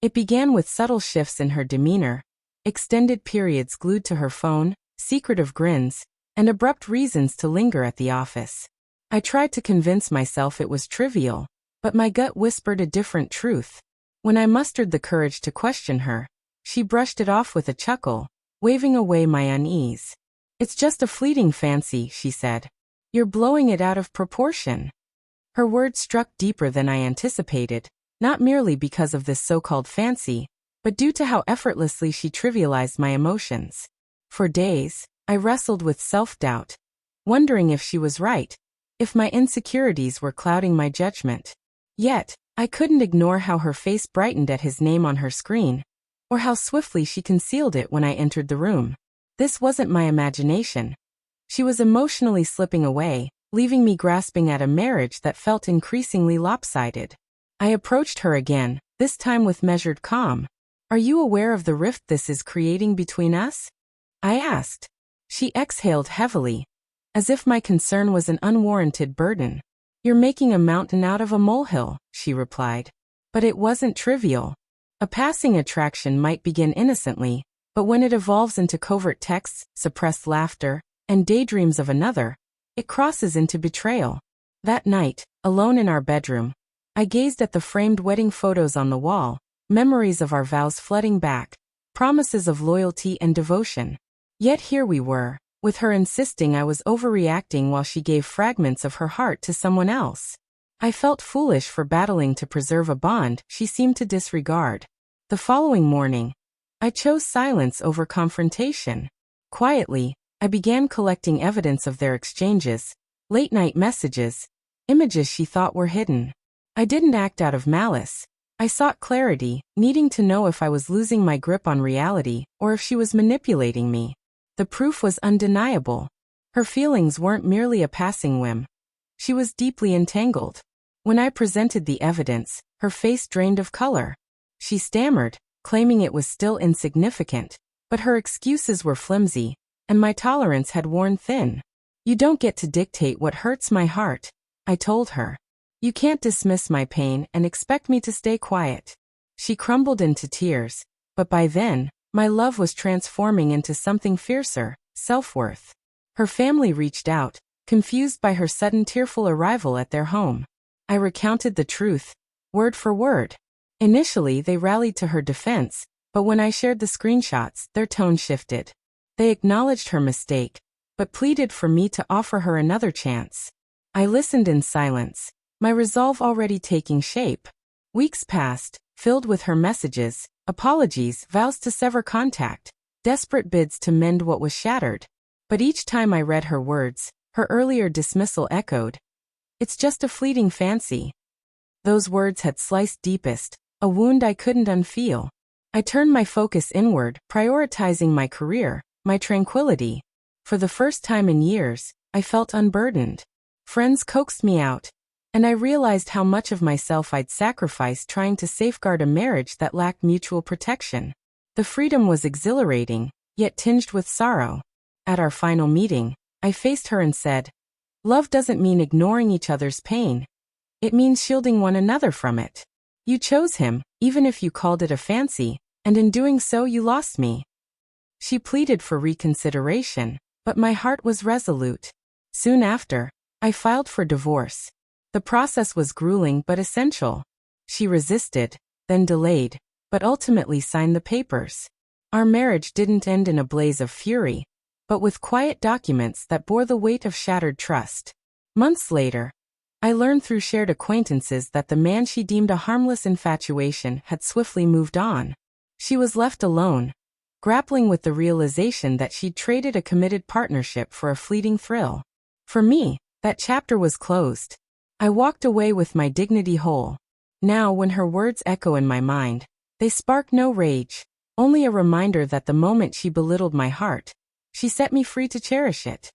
It began with subtle shifts in her demeanor, extended periods glued to her phone, secretive grins, and abrupt reasons to linger at the office. I tried to convince myself it was trivial, but my gut whispered a different truth. When I mustered the courage to question her, she brushed it off with a chuckle, waving away my unease. "It's just a fleeting fancy," she said. "You're blowing it out of proportion." Her words struck deeper than I anticipated, not merely because of this so-called fancy, but due to how effortlessly she trivialized my emotions. For days, I wrestled with self-doubt, wondering if she was right, if my insecurities were clouding my judgment. Yet, I couldn't ignore how her face brightened at his name on her screen, or how swiftly she concealed it when I entered the room. This wasn't my imagination. She was emotionally slipping away, leaving me grasping at a marriage that felt increasingly lopsided. I approached her again, this time with measured calm. "Are you aware of the rift this is creating between us?" I asked. She exhaled heavily, as if my concern was an unwarranted burden. "You're making a mountain out of a molehill," she replied. But it wasn't trivial. A passing attraction might begin innocently, but when it evolves into covert texts, suppressed laughter, and daydreams of another, it crosses into betrayal. That night, alone in our bedroom, I gazed at the framed wedding photos on the wall, memories of our vows flooding back, promises of loyalty and devotion. Yet here we were, with her insisting I was overreacting while she gave fragments of her heart to someone else. I felt foolish for battling to preserve a bond she seemed to disregard. The following morning, I chose silence over confrontation. Quietly, I began collecting evidence of their exchanges, late-night messages, images she thought were hidden. I didn't act out of malice. I sought clarity, needing to know if I was losing my grip on reality or if she was manipulating me. The proof was undeniable. Her feelings weren't merely a passing whim. She was deeply entangled. When I presented the evidence, her face drained of color. She stammered, claiming it was still insignificant, but her excuses were flimsy, and my tolerance had worn thin. "You don't get to dictate what hurts my heart," I told her. "You can't dismiss my pain and expect me to stay quiet." She crumbled into tears, but by then, my love was transforming into something fiercer, self-worth. Her family reached out, confused by her sudden tearful arrival at their home. I recounted the truth, word for word. Initially, they rallied to her defense, but when I shared the screenshots, their tone shifted. They acknowledged her mistake, but pleaded for me to offer her another chance. I listened in silence, my resolve already taking shape. Weeks passed, filled with her messages, apologies, vows to sever contact, desperate bids to mend what was shattered. But each time I read her words, her earlier dismissal echoed. "It's just a fleeting fancy." Those words had sliced deepest, a wound I couldn't unfeel. I turned my focus inward, prioritizing my career, my tranquility. For the first time in years, I felt unburdened. Friends coaxed me out, and I realized how much of myself I'd sacrificed trying to safeguard a marriage that lacked mutual protection. The freedom was exhilarating, yet tinged with sorrow. At our final meeting, I faced her and said, "Love doesn't mean ignoring each other's pain. It means shielding one another from it. You chose him, even if you called it a fancy, and in doing so you lost me." She pleaded for reconsideration, but my heart was resolute. Soon after, I filed for divorce. The process was grueling but essential. She resisted, then delayed, but ultimately signed the papers. Our marriage didn't end in a blaze of fury, but with quiet documents that bore the weight of shattered trust. Months later, I learned through shared acquaintances that the man she deemed a harmless infatuation had swiftly moved on. She was left alone, grappling with the realization that she'd traded a committed partnership for a fleeting thrill. For me, that chapter was closed. I walked away with my dignity whole. Now, when her words echo in my mind, they spark no rage, only a reminder that the moment she belittled my heart, she set me free to cherish it.